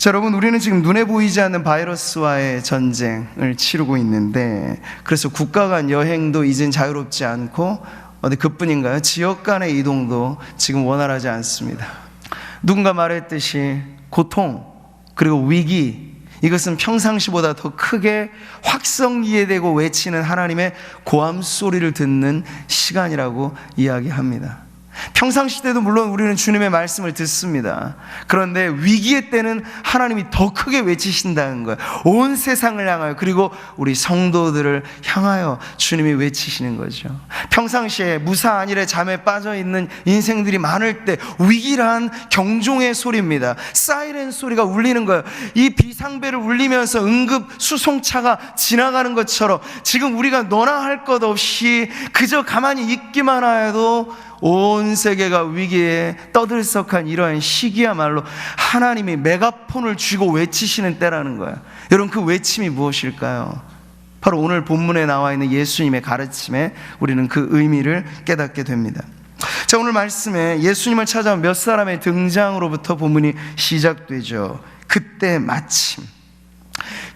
자, 여러분, 우리는 지금 눈에 보이지 않는 바이러스와의 전쟁을 치르고 있는데, 그래서 국가 간 여행도 이젠 자유롭지 않고, 그뿐인가요? 지역 간의 이동도 지금 원활하지 않습니다. 누군가 말했듯이 고통 그리고 위기, 이것은 평상시보다 더 크게 확성기에대고 외치는 하나님의 고함 소리를 듣는 시간이라고 이야기합니다. 평상시 때도 물론 우리는 주님의 말씀을 듣습니다. 그런데 위기의 때는 하나님이 더 크게 외치신다는 거예요. 온 세상을 향하여, 그리고 우리 성도들을 향하여 주님이 외치시는 거죠. 평상시에 무사 안일의 잠에 빠져있는 인생들이 많을 때 위기란 경종의 소리입니다. 사이렌 소리가 울리는 거예요. 이 비상벨을 울리면서 응급 수송차가 지나가는 것처럼 지금 우리가 너나 할 것 없이 그저 가만히 있기만 하여도 온 세계가 위기에 떠들썩한 이러한 시기야말로 하나님이 메가폰을 쥐고 외치시는 때라는 거예요. 여러분, 그 외침이 무엇일까요? 바로 오늘 본문에 나와 있는 예수님의 가르침에 우리는 그 의미를 깨닫게 됩니다. 자, 오늘 말씀에 예수님을 찾아온 몇 사람의 등장으로부터 본문이 시작되죠. 그때 마침.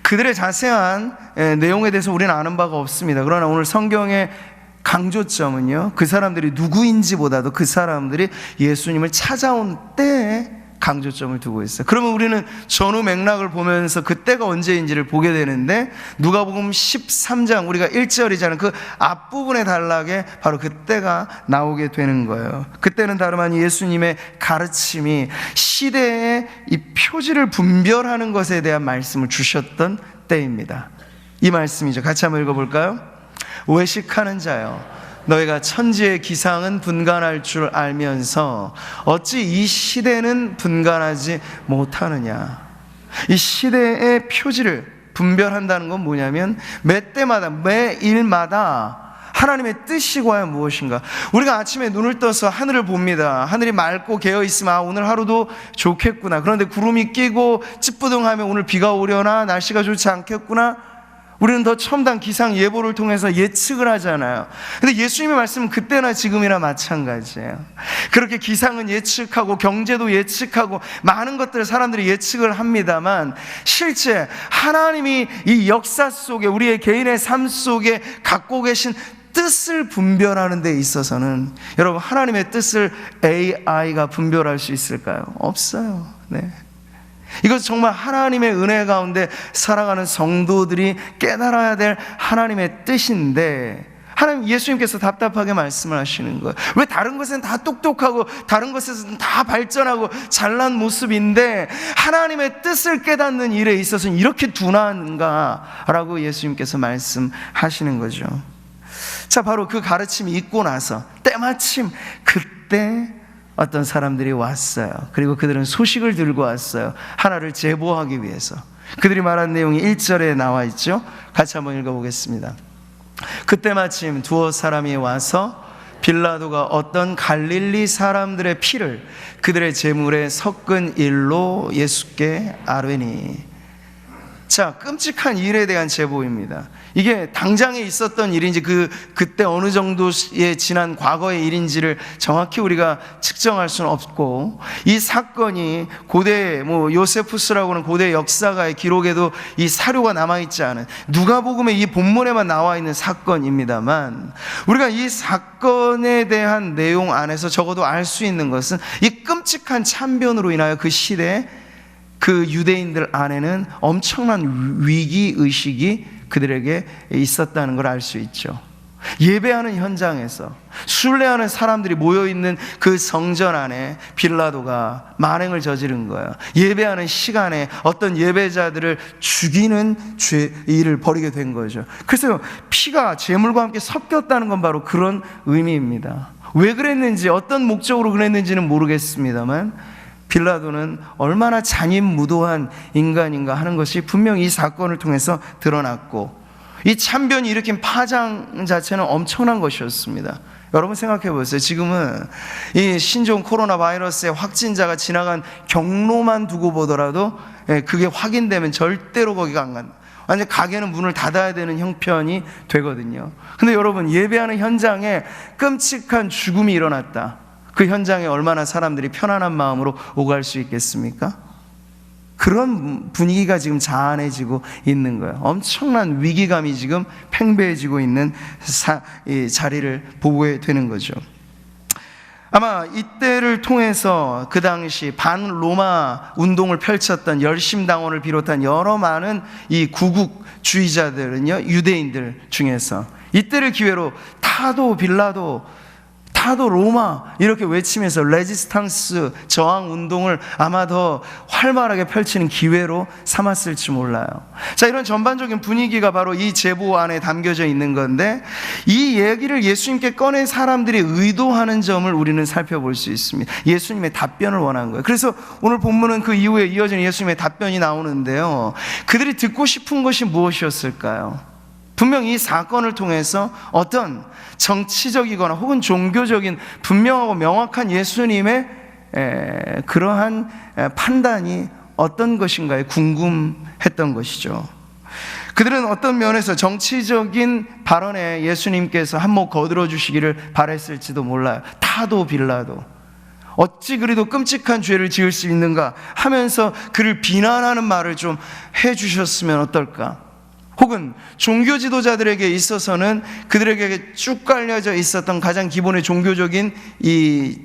그들의 자세한 내용에 대해서 우리는 아는 바가 없습니다. 그러나 오늘 성경의 강조점은요, 그 사람들이 누구인지보다도 그 사람들이 예수님을 찾아온 때에 강조점을 두고 있어요. 그러면 우리는 전후 맥락을 보면서 그때가 언제인지를 보게 되는데, 누가복음 13장 우리가 1절이잖아요. 그 앞부분의 단락에 바로 그때가 나오게 되는 거예요. 그때는 다름 아닌 예수님의 가르침이 시대의 이 표지를 분별하는 것에 대한 말씀을 주셨던 때입니다. 이 말씀이죠. 같이 한번 읽어볼까요? 외식하는 자여, 너희가 천지의 기상은 분간할 줄 알면서 어찌 이 시대는 분간하지 못하느냐. 이 시대의 표지를 분별한다는 건 뭐냐면, 매 때마다 매 일마다 하나님의 뜻이 과연 무엇인가. 우리가 아침에 눈을 떠서 하늘을 봅니다. 하늘이 맑고 개어있으면 오늘 하루도 좋겠구나. 그런데 구름이 끼고 찌뿌둥하면 오늘 비가 오려나, 날씨가 좋지 않겠구나. 우리는 더 첨단 기상 예보를 통해서 예측을 하잖아요. 근데 예수님의 말씀은 그때나 지금이나 마찬가지예요. 그렇게 기상은 예측하고 경제도 예측하고 많은 것들을 사람들이 예측을 합니다만, 실제 하나님이 이 역사 속에 우리의 개인의 삶 속에 갖고 계신 뜻을 분별하는 데 있어서는, 여러분, 하나님의 뜻을 AI가 분별할 수 있을까요? 없어요. 네. 이것은 정말 하나님의 은혜 가운데 살아가는 성도들이 깨달아야 될 하나님의 뜻인데, 하나님, 예수님께서 답답하게 말씀을 하시는 거예요. 왜 다른 것은 다 똑똑하고 다른 것에서는 다 발전하고 잘난 모습인데 하나님의 뜻을 깨닫는 일에 있어서는 이렇게 둔한가? 라고 예수님께서 말씀하시는 거죠. 자, 바로 그 가르침이 있고 나서 때마침 그때 어떤 사람들이 왔어요. 그리고 그들은 소식을 들고 왔어요. 하나를 제보하기 위해서. 그들이 말한 내용이 1절에 나와 있죠. 같이 한번 읽어보겠습니다. 그때 마침 두어 사람이 와서 빌라도가 어떤 갈릴리 사람들의 피를 그들의 제물에 섞은 일로 예수께 아뢰니. 자, 끔찍한 일에 대한 제보입니다. 이게 당장에 있었던 일인지 그때 어느 정도의 지난 과거의 일인지를 정확히 우리가 측정할 수는 없고, 이 사건이 고대 요세푸스라고 하는 고대 역사가의 기록에도 이 사료가 남아있지 않은, 누가복음의 이 본문에만 나와 있는 사건입니다만, 우리가 이 사건에 대한 내용 안에서 적어도 알 수 있는 것은, 이 끔찍한 참변으로 인하여 그 시대에 그 유대인들 안에는 엄청난 위기의식이 그들에게 있었다는 걸 알 수 있죠. 예배하는 현장에서 순례하는 사람들이 모여있는 그 성전 안에 빌라도가 만행을 저지른 거예요. 예배하는 시간에 어떤 예배자들을 죽이는 일을 벌이게 된 거죠. 그래서 피가 제물과 함께 섞였다는 건 바로 그런 의미입니다. 왜 그랬는지, 어떤 목적으로 그랬는지는 모르겠습니다만, 빌라도는 얼마나 잔인무도한 인간인가 하는 것이 분명히 이 사건을 통해서 드러났고, 이 참변이 일으킨 파장 자체는 엄청난 것이었습니다. 여러분 생각해 보세요. 지금은 이 신종 코로나 바이러스의 확진자가 지나간 경로만 두고 보더라도 그게 확인되면 절대로 거기가 안 간다. 완전 가게는 문을 닫아야 되는 형편이 되거든요. 근데 여러분, 예배하는 현장에 끔찍한 죽음이 일어났다. 그 현장에 얼마나 사람들이 편안한 마음으로 오갈 수 있겠습니까? 그런 분위기가 지금 자아내지고 있는 거예요. 엄청난 위기감이 지금 팽배해지고 있는 이 자리를 보게 되는 거죠. 아마 이때를 통해서 그 당시 반로마 운동을 펼쳤던 열심당원을 비롯한 여러 많은 이 구국주의자들은요, 유대인들 중에서 이때를 기회로 타도 빌라도 타도 로마 이렇게 외치면서 레지스탕스 저항 운동을 아마 더 활발하게 펼치는 기회로 삼았을지 몰라요. 자, 이런 전반적인 분위기가 바로 이 제보 안에 담겨져 있는 건데, 이 얘기를 예수님께 꺼낸 사람들이 의도하는 점을 우리는 살펴볼 수 있습니다. 예수님의 답변을 원한 거예요. 그래서 오늘 본문은 그 이후에 이어지는 예수님의 답변이 나오는데요, 그들이 듣고 싶은 것이 무엇이었을까요? 분명 이 사건을 통해서 어떤 정치적이거나 혹은 종교적인 분명하고 명확한 예수님의 그러한 판단이 어떤 것인가에 궁금했던 것이죠. 그들은 어떤 면에서 정치적인 발언에 예수님께서 한몫 거들어 주시기를 바랬을지도 몰라요. 타도 빌라도 어찌 그리도 끔찍한 죄를 지을 수 있는가 하면서 그를 비난하는 말을 좀 해주셨으면 어떨까. 혹은 종교 지도자들에게 있어서는 그들에게 쭉 깔려져 있었던 가장 기본의 종교적인 이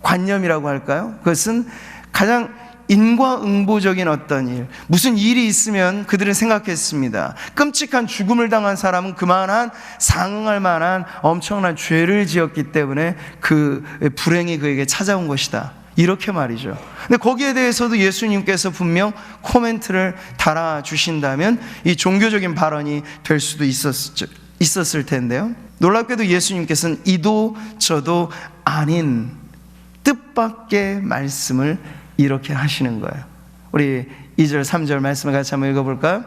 관념이라고 할까요? 그것은 가장 인과응보적인 어떤 일, 무슨 일이 있으면 그들은 생각했습니다. 끔찍한 죽음을 당한 사람은 그만한 상응할 만한 엄청난 죄를 지었기 때문에 그 불행이 그에게 찾아온 것이다, 이렇게 말이죠. 근데 거기에 대해서도 예수님께서 분명 코멘트를 달아주신다면 이 종교적인 발언이 될 수도 있었을 텐데요, 놀랍게도 예수님께서는 이도 저도 아닌 뜻밖의 말씀을 이렇게 하시는 거예요. 우리 2절 3절 말씀을 같이 한번 읽어볼까요?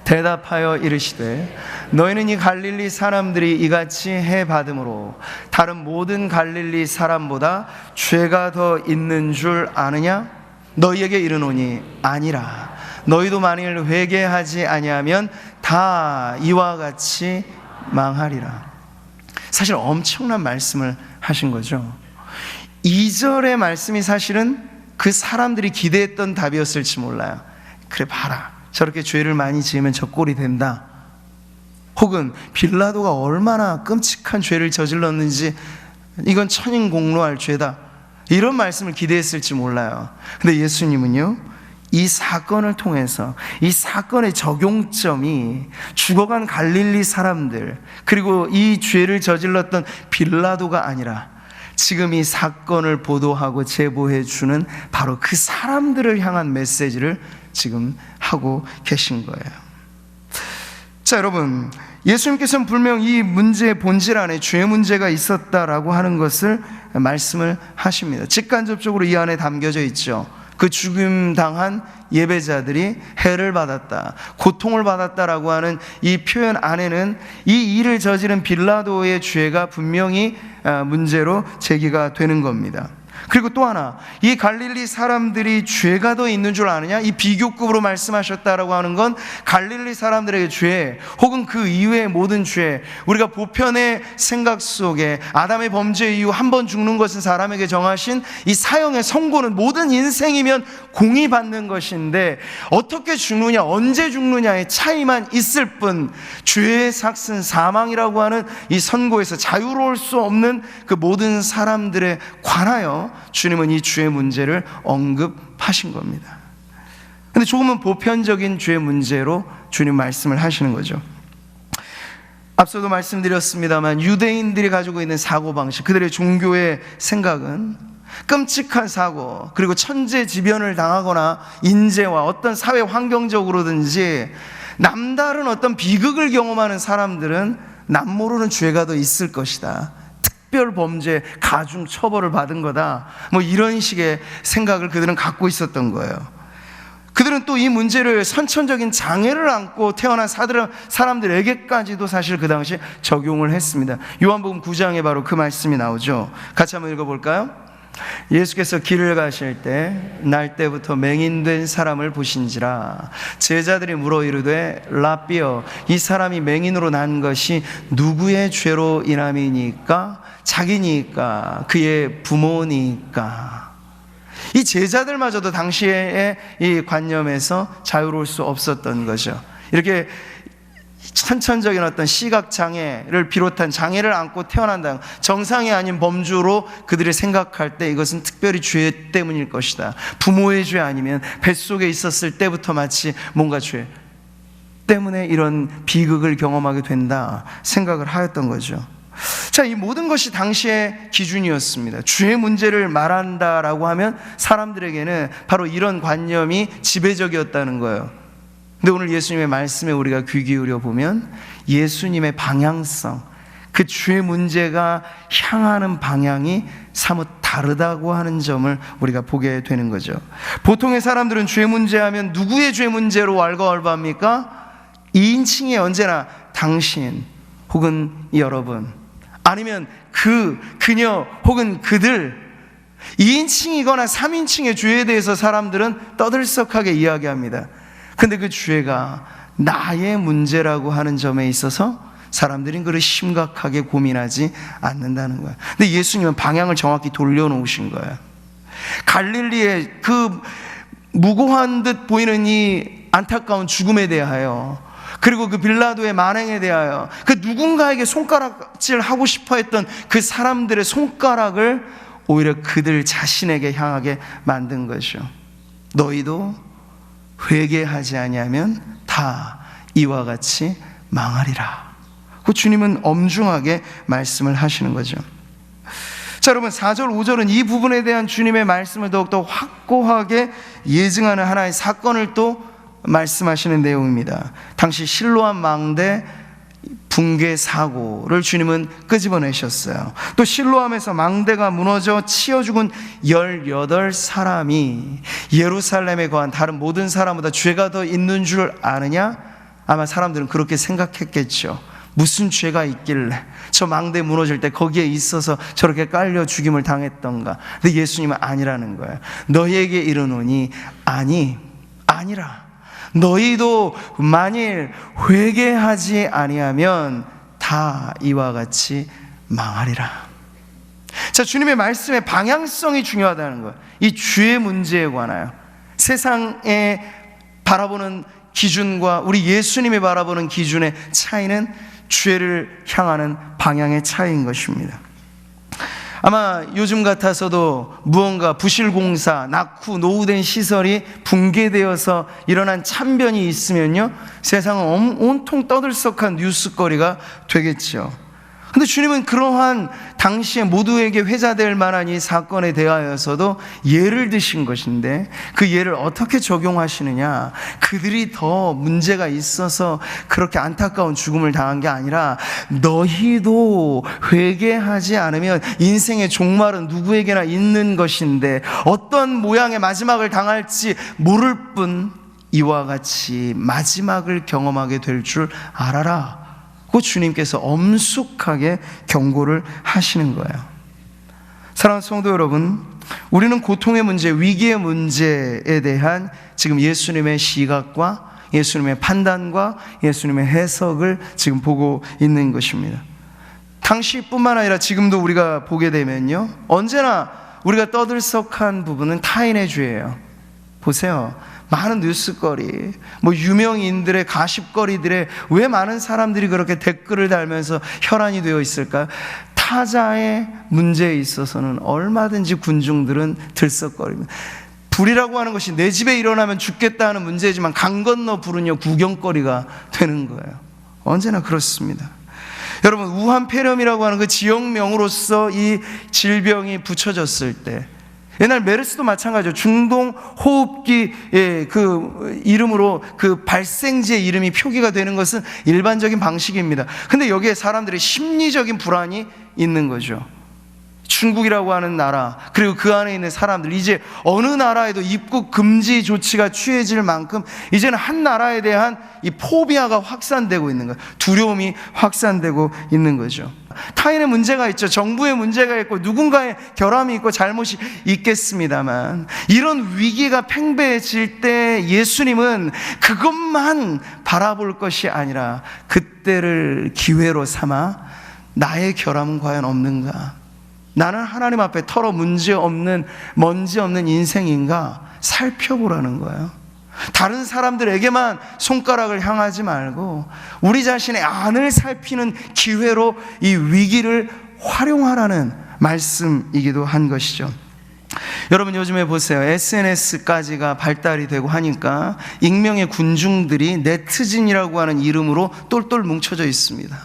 대답하여 이르시되 너희는 이 갈릴리 사람들이 이같이 해받음으로 다른 모든 갈릴리 사람보다 죄가 더 있는 줄 아느냐? 너희에게 이르노니 아니라. 너희도 만일 회개하지 아니하면 다 이와 같이 망하리라. 사실 엄청난 말씀을 하신 거죠. 2절의 말씀이 사실은 그 사람들이 기대했던 답이었을지 몰라요. 그래 봐라, 저렇게 죄를 많이 지으면 저 꼴이 된다. 혹은 빌라도가 얼마나 끔찍한 죄를 저질렀는지 이건 천인공로할 죄다, 이런 말씀을 기대했을지 몰라요. 근데 예수님은요, 이 사건을 통해서 이 사건의 적용점이 죽어간 갈릴리 사람들 그리고 이 죄를 저질렀던 빌라도가 아니라 지금 이 사건을 보도하고 제보해 주는 바로 그 사람들을 향한 메시지를 지금 하고 계신 거예요. 자, 여러분, 예수님께서는 분명 이 문제의 본질 안에 죄 문제가 있었다라고 하는 것을 말씀을 하십니다. 직간접적으로 이 안에 담겨져 있죠. 그 죽임당한 예배자들이 해를 받았다, 고통을 받았다라고 하는 이 표현 안에는 이 일을 저지른 빌라도의 죄가 분명히 문제로 제기가 되는 겁니다. 그리고 또 하나, 이 갈릴리 사람들이 죄가 더 있는 줄 아느냐? 이 비교급으로 말씀하셨다라고 하는 건 갈릴리 사람들에게 죄 혹은 그 이외의 모든 죄, 우리가 보편의 생각 속에 아담의 범죄 이후 한 번 죽는 것은 사람에게 정하신 이 사형의 선고는 모든 인생이면 공의받는 것인데 어떻게 죽느냐, 언제 죽느냐의 차이만 있을 뿐 죄의 삭슨 사망이라고 하는 이 선고에서 자유로울 수 없는 그 모든 사람들에 관하여 주님은 이 죄의 문제를 언급하신 겁니다. 그런데 조금은 보편적인 죄의 문제로 주님 말씀을 하시는 거죠. 앞서도 말씀드렸습니다만 유대인들이 가지고 있는 사고방식, 그들의 종교의 생각은 끔찍한 사고 그리고 천재지변을 당하거나 인재와 어떤 사회 환경적으로든지 남다른 어떤 비극을 경험하는 사람들은 남모르는 죄가 더 있을 것이다, 특별 범죄 가중 처벌을 받은 거다, 뭐 이런 식의 생각을 그들은 갖고 있었던 거예요. 그들은 또 이 문제를 선천적인 장애를 안고 태어난 사람들에게까지도 사실 그 당시 적용을 했습니다. 요한복음 9장에 바로 그 말씀이 나오죠. 같이 한번 읽어볼까요? 예수께서 길을 가실 때 날때부터 맹인된 사람을 보신지라. 제자들이 물어 이르되 라삐어, 이 사람이 맹인으로 난 것이 누구의 죄로 인함이니까? 자기니까? 그의 부모니까? 이 제자들마저도 당시의 이 관념에서 자유로울 수 없었던 거죠. 이렇게 선천적인 어떤 시각장애를 비롯한 장애를 안고 태어난다, 정상이 아닌 범주로 그들이 생각할 때 이것은 특별히 죄 때문일 것이다. 부모의 죄 아니면 뱃속에 있었을 때부터 마치 뭔가 죄 때문에 이런 비극을 경험하게 된다 생각을 하였던 거죠. 자, 이 모든 것이 당시의 기준이었습니다. 죄의 문제를 말한다라고 하면 사람들에게는 바로 이런 관념이 지배적이었다는 거예요. 근데 오늘 예수님의 말씀에 우리가 귀 기울여 보면 예수님의 방향성, 그 죄 문제가 향하는 방향이 사뭇 다르다고 하는 점을 우리가 보게 되는 거죠. 보통의 사람들은 죄 문제하면 누구의 죄 문제로 왈가왈부합니까? 2인칭이 언제나 당신 혹은 여러분, 아니면 그녀 혹은 그들, 2인칭이거나 3인칭의 죄에 대해서 사람들은 떠들썩하게 이야기합니다. 근데 그 죄가 나의 문제라고 하는 점에 있어서 사람들이 그를 심각하게 고민하지 않는다는 거예요. 근데 예수님은 방향을 정확히 돌려놓으신 거예요. 갈릴리의 그 무고한 듯 보이는 이 안타까운 죽음에 대하여, 그리고 그 빌라도의 만행에 대하여, 그 누군가에게 손가락질 하고 싶어 했던 그 사람들의 손가락을 오히려 그들 자신에게 향하게 만든 것이죠. 너희도 회개하지 아니하면 다 이와 같이 망하리라. 그 주님은 엄중하게 말씀을 하시는 거죠. 자, 여러분, 4절 5절은 이 부분에 대한 주님의 말씀을 더욱더 확고하게 예증하는 하나의 사건을 또 말씀하시는 내용입니다. 당시 실로암 망대 붕괴 사고를 주님은 끄집어내셨어요. 또 실로암에서 망대가 무너져 치여 죽은 18사람이 예루살렘에 거한 다른 모든 사람보다 죄가 더 있는 줄 아느냐? 아마 사람들은 그렇게 생각했겠죠. 무슨 죄가 있길래 저 망대 무너질 때 거기에 있어서 저렇게 깔려 죽임을 당했던가. 근데 예수님은 아니라는 거예요. 너희에게 이르노니 아니라 너희도 만일 회개하지 아니하면 다 이와 같이 망하리라. 자, 주님의 말씀의 방향성이 중요하다는 거예요. 이 죄의 문제에 관하여 세상에 바라보는 기준과 우리 예수님이 바라보는 기준의 차이는 죄를 향하는 방향의 차이인 것입니다. 아마 요즘 같아서도 무언가 부실공사, 낙후, 노후된 시설이 붕괴되어서 일어난 참변이 있으면요, 세상은 온통 떠들썩한 뉴스거리가 되겠죠. 근데 주님은 그러한 당시에 모두에게 회자될 만한 이 사건에 대하여서도 예를 드신 것인데, 그 예를 어떻게 적용하시느냐, 그들이 더 문제가 있어서 그렇게 안타까운 죽음을 당한 게 아니라 너희도 회개하지 않으면 인생의 종말은 누구에게나 있는 것인데 어떤 모양의 마지막을 당할지 모를 뿐 이와 같이 마지막을 경험하게 될 줄 알아라. 그 주님께서 엄숙하게 경고를 하시는 거예요. 사랑하는 성도 여러분, 우리는 고통의 문제, 위기의 문제에 대한 지금 예수님의 시각과 예수님의 판단과 예수님의 해석을 지금 보고 있는 것입니다. 당시뿐만 아니라 지금도 우리가 보게 되면요, 언제나 우리가 떠들썩한 부분은 타인의 죄예요. 보세요. 많은 뉴스거리, 유명인들의 가십거리들에 왜 많은 사람들이 그렇게 댓글을 달면서 혈안이 되어 있을까요? 타자의 문제에 있어서는 얼마든지 군중들은 들썩거립니다. 불이라고 하는 것이 내 집에 일어나면 죽겠다는 문제지만 강 건너 불은요, 구경거리가 되는 거예요. 언제나 그렇습니다. 여러분, 우한폐렴이라고 하는 그 지역명으로서 이 질병이 붙여졌을 때, 옛날 메르스도 마찬가지죠. 중동호흡기 그 이름으로 그 발생지의 이름이 표기가 되는 것은 일반적인 방식입니다. 근데 여기에 사람들의 심리적인 불안이 있는 거죠. 중국이라고 하는 나라, 그리고 그 안에 있는 사람들, 이제 어느 나라에도 입국 금지 조치가 취해질 만큼 이제는 한 나라에 대한 이 포비아가 확산되고 있는 거예요. 두려움이 확산되고 있는 거죠. 타인의 문제가 있죠. 정부의 문제가 있고 누군가의 결함이 있고 잘못이 있겠습니다만, 이런 위기가 팽배해질 때 예수님은 그것만 바라볼 것이 아니라 그때를 기회로 삼아 나의 결함은 과연 없는가? 나는 하나님 앞에 털어 먼지 없는 인생인가 살펴보라는 거예요. 다른 사람들에게만 손가락을 향하지 말고 우리 자신의 안을 살피는 기회로 이 위기를 활용하라는 말씀이기도 한 것이죠. 여러분, 요즘에 보세요. SNS까지가 발달이 되고 하니까 익명의 군중들이 네티즌이라고 하는 이름으로 똘똘 뭉쳐져 있습니다.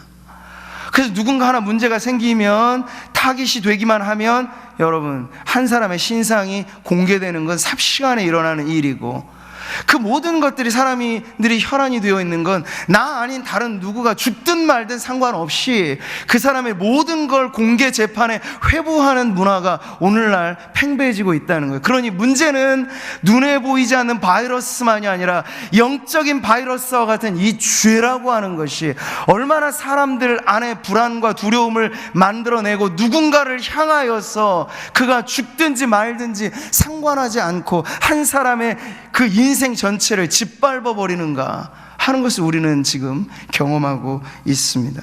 그래서 누군가 하나 문제가 생기면, 타깃이 되기만 하면 여러분, 한 사람의 신상이 공개되는 건 삽시간에 일어나는 일이고, 그 모든 것들이 사람들이 혈안이 되어 있는 건 나 아닌 다른 누구가 죽든 말든 상관없이 그 사람의 모든 걸 공개 재판에 회부하는 문화가 오늘날 팽배해지고 있다는 거예요. 그러니 문제는 눈에 보이지 않는 바이러스만이 아니라 영적인 바이러스와 같은 이 죄라고 하는 것이 얼마나 사람들 안에 불안과 두려움을 만들어내고 누군가를 향하여서 그가 죽든지 말든지 상관하지 않고 한 사람의 그 인생 전체를 짓밟아 버리는가 하는 것을 우리는 지금 경험하고 있습니다.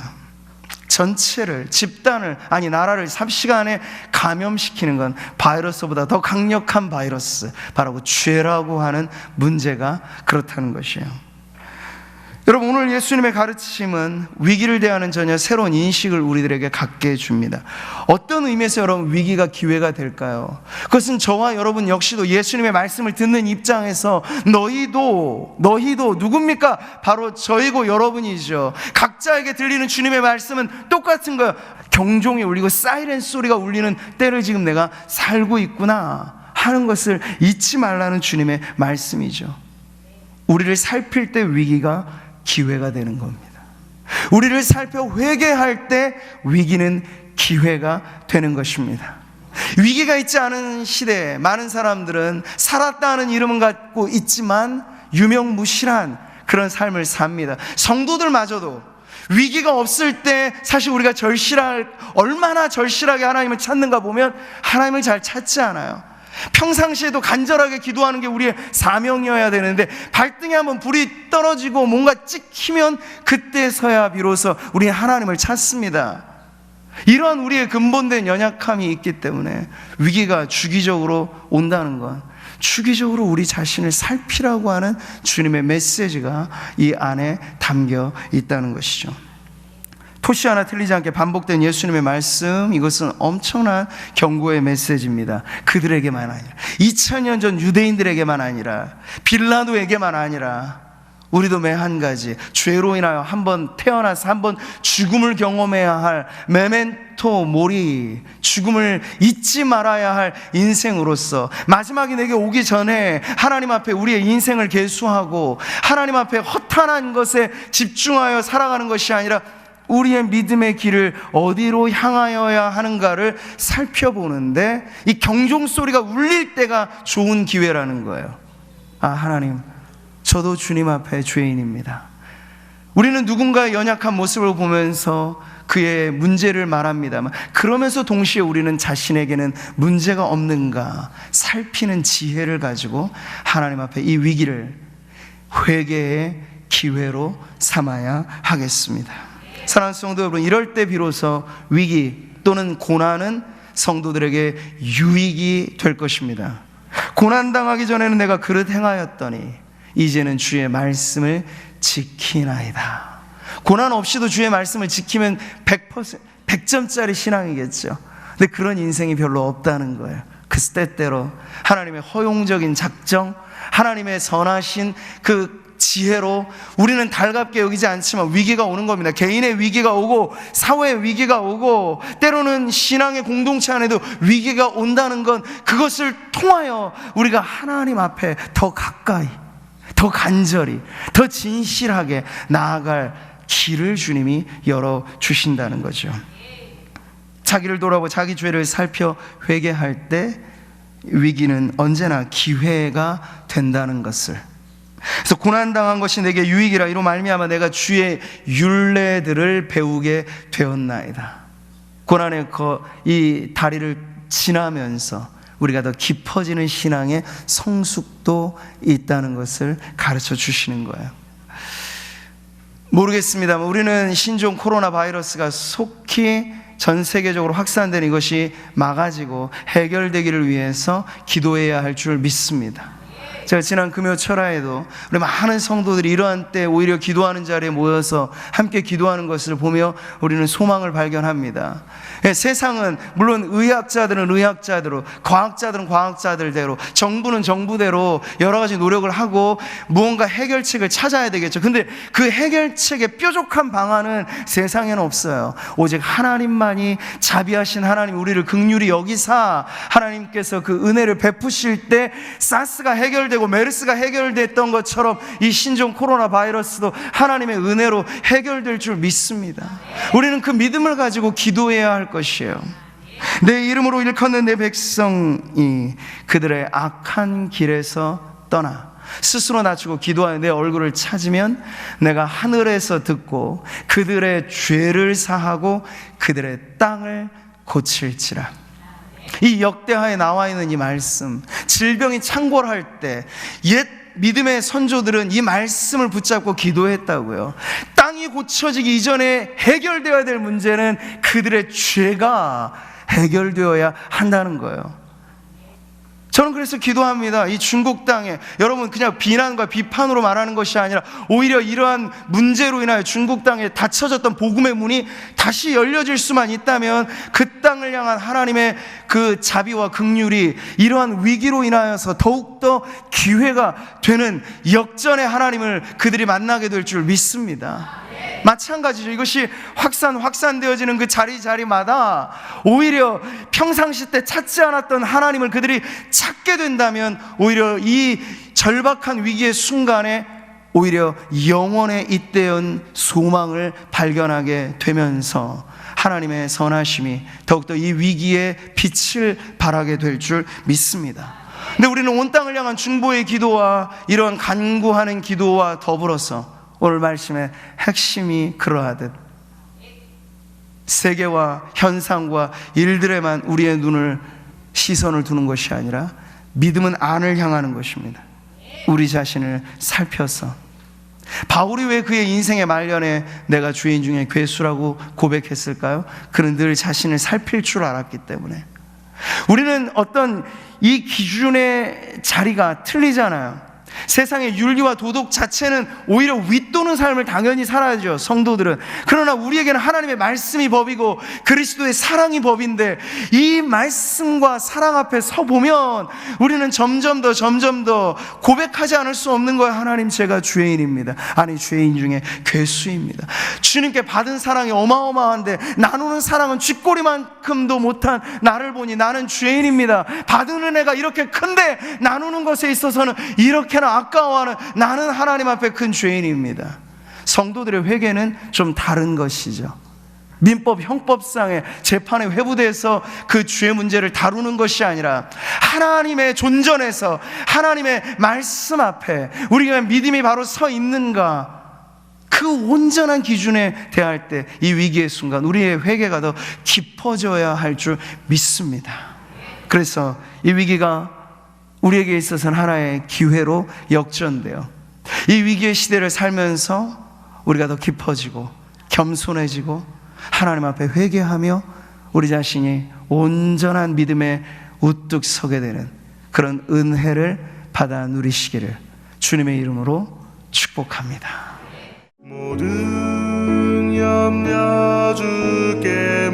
전체를, 집단을, 아니 나라를 삽시간에 감염시키는 건 바이러스보다 더 강력한 바이러스, 바로 죄라고 하는 문제가 그렇다는 것이에요. 여러분, 오늘 예수님의 가르치심은 위기를 대하는 전혀 새로운 인식을 우리들에게 갖게 해줍니다. 어떤 의미에서 여러분 위기가 기회가 될까요? 그것은 저와 여러분 역시도 예수님의 말씀을 듣는 입장에서 너희도 누굽니까? 바로 저희고 여러분이죠. 각자에게 들리는 주님의 말씀은 똑같은 거예요. 경종이 울리고 사이렌 소리가 울리는 때를 지금 내가 살고 있구나 하는 것을 잊지 말라는 주님의 말씀이죠. 우리를 살필 때 위기가 기회가 되는 겁니다. 우리를 살펴 회개할 때 위기는 기회가 되는 것입니다. 위기가 있지 않은 시대에 많은 사람들은 살았다는 이름은 갖고 있지만 유명무실한 그런 삶을 삽니다. 성도들마저도 위기가 없을 때 사실 우리가 얼마나 절실하게 하나님을 찾는가 보면 하나님을 잘 찾지 않아요. 평상시에도 간절하게 기도하는 게 우리의 사명이어야 되는데 발등에 한번 불이 떨어지고 뭔가 찍히면 그때서야 비로소 우리는 하나님을 찾습니다. 이러한 우리의 근본된 연약함이 있기 때문에 위기가 주기적으로 온다는 건 주기적으로 우리 자신을 살피라고 하는 주님의 메시지가 이 안에 담겨 있다는 것이죠. 토시 하나 틀리지 않게 반복된 예수님의 말씀, 이것은 엄청난 경고의 메시지입니다. 그들에게만 아니라 2000년 전 유대인들에게만 아니라 빌라도에게만 아니라 우리도 매 한 가지 죄로 인하여 한번 태어나서 한번 죽음을 경험해야 할 메멘토 모리, 죽음을 잊지 말아야 할 인생으로서 마지막이 내게 오기 전에 하나님 앞에 우리의 인생을 계수하고 하나님 앞에 허탄한 것에 집중하여 살아가는 것이 아니라 우리의 믿음의 길을 어디로 향하여야 하는가를 살펴보는데 이 경종소리가 울릴 때가 좋은 기회라는 거예요. 아, 하나님, 저도 주님 앞에 죄인입니다. 우리는 누군가의 연약한 모습을 보면서 그의 문제를 말합니다만, 그러면서 동시에 우리는 자신에게는 문제가 없는가 살피는 지혜를 가지고 하나님 앞에 이 위기를 회개의 기회로 삼아야 하겠습니다. 사랑하는 성도 여러분, 이럴 때 비로소 위기 또는 고난은 성도들에게 유익이 될 것입니다. 고난당하기 전에는 내가 그릇 행하였더니 이제는 주의 말씀을 지키나이다. 고난 없이도 주의 말씀을 지키면 100점짜리 신앙이겠죠. 근데 그런 인생이 별로 없다는 거예요. 그 때때로 하나님의 허용적인 작정, 하나님의 선하신 그 지혜로 우리는 달갑게 여기지 않지만 위기가 오는 겁니다. 개인의 위기가 오고 사회의 위기가 오고 때로는 신앙의 공동체 안에도 위기가 온다는 건 그것을 통하여 우리가 하나님 앞에 더 가까이, 더 간절히, 더 진실하게 나아갈 길을 주님이 열어주신다는 거죠. 자기를 돌아보고 자기 죄를 살펴 회개할 때 위기는 언제나 기회가 된다는 것을, 그래서 고난당한 것이 내게 유익이라 이로 말미암아 내가 주의 율례들을 배우게 되었나이다. 고난의 이 다리를 지나면서 우리가 더 깊어지는 신앙의 성숙도 있다는 것을 가르쳐 주시는 거예요. 모르겠습니다만 우리는 신종 코로나 바이러스가 속히 전 세계적으로 확산된 이것이 막아지고 해결되기를 위해서 기도해야 할 줄 믿습니다. 제가 지난 금요 철야에도 우리 많은 성도들이 이러한 때 오히려 기도하는 자리에 모여서 함께 기도하는 것을 보며 우리는 소망을 발견합니다. 세상은 물론 의학자들은 의학자대로, 과학자들은 과학자들대로, 정부는 정부대로 여러 가지 노력을 하고 무언가 해결책을 찾아야 되겠죠. 근데 그 해결책의 뾰족한 방안은 세상에는 없어요. 오직 하나님만이, 자비하신 하나님, 우리를 긍휼히 여기사 하나님께서 그 은혜를 베푸실 때 사스가 해결되고 메르스가 해결됐던 것처럼 이 신종 코로나 바이러스도 하나님의 은혜로 해결될 줄 믿습니다. 우리는 그 믿음을 가지고 기도해야 할 것이에요. 내 이름으로 일컫는 내 백성이 그들의 악한 길에서 떠나 스스로 낮추고 기도하여 내 얼굴을 찾으면 내가 하늘에서 듣고 그들의 죄를 사하고 그들의 땅을 고칠지라. 이 역대하에 나와 있는 이 말씀, 질병이 창궐할 때 옛 믿음의 선조들은 이 말씀을 붙잡고 기도했다고요. 땅이 고쳐지기 이전에 해결되어야 될 문제는 그들의 죄가 해결되어야 한다는 거예요. 저는 그래서 기도합니다. 이 중국 땅에, 여러분 그냥 비난과 비판으로 말하는 것이 아니라 오히려 이러한 문제로 인하여 중국 땅에 닫혀졌던 복음의 문이 다시 열려질 수만 있다면 그 땅을 향한 하나님의 그 자비와 긍휼이 이러한 위기로 인하여서 더욱더 기회가 되는 역전의 하나님을 그들이 만나게 될 줄 믿습니다. 마찬가지죠. 이것이 확산되어지는 그 자리마다 오히려 평상시 때 찾지 않았던 하나님을 그들이 찾게 된다면 오히려 이 절박한 위기의 순간에 오히려 영원에 잇대은 소망을 발견하게 되면서 하나님의 선하심이 더욱더 이 위기에 빛을 발하게 될 줄 믿습니다. 근데 우리는 온 땅을 향한 중보의 기도와 이런 간구하는 기도와 더불어서 오늘 말씀의 핵심이 그러하듯 세계와 현상과 일들에만 우리의 시선을 두는 것이 아니라 믿음은 안을 향하는 것입니다. 우리 자신을 살펴서 바울이 왜 그의 인생의 말년에 내가 죄인 중에 괴수라고 고백했을까요? 그는 늘 자신을 살필 줄 알았기 때문에. 우리는 어떤 이 기준의 자리가 틀리잖아요. 세상의 윤리와 도덕 자체는 오히려 윗도는 삶을 당연히 살아야죠, 성도들은. 그러나 우리에게는 하나님의 말씀이 법이고 그리스도의 사랑이 법인데 이 말씀과 사랑 앞에 서보면 우리는 점점 더 고백하지 않을 수 없는 거예요. 하나님, 제가 죄인입니다. 아니, 죄인 중에 괴수입니다. 주님께 받은 사랑이 어마어마한데 나누는 사랑은 쥐꼬리만큼도 못한 나를 보니 나는 죄인입니다. 받은 은혜가 이렇게 큰데 나누는 것에 있어서는 이렇게나 아까워하는 나는 하나님 앞에 큰 죄인입니다. 성도들의 회개는 좀 다른 것이죠. 민법, 형법상의 재판에 회부돼서 그 죄 문제를 다루는 것이 아니라 하나님의 존전에서 하나님의 말씀 앞에 우리가 믿음이 바로 서 있는가, 그 온전한 기준에 대할 때 이 위기의 순간 우리의 회개가 더 깊어져야 할 줄 믿습니다. 그래서 이 위기가 우리에게 있어서는 하나의 기회로 역전돼요. 이 위기의 시대를 살면서 우리가 더 깊어지고 겸손해지고 하나님 앞에 회개하며 우리 자신이 온전한 믿음에 우뚝 서게 되는 그런 은혜를 받아 누리시기를 주님의 이름으로 축복합니다. 모든 염려 주께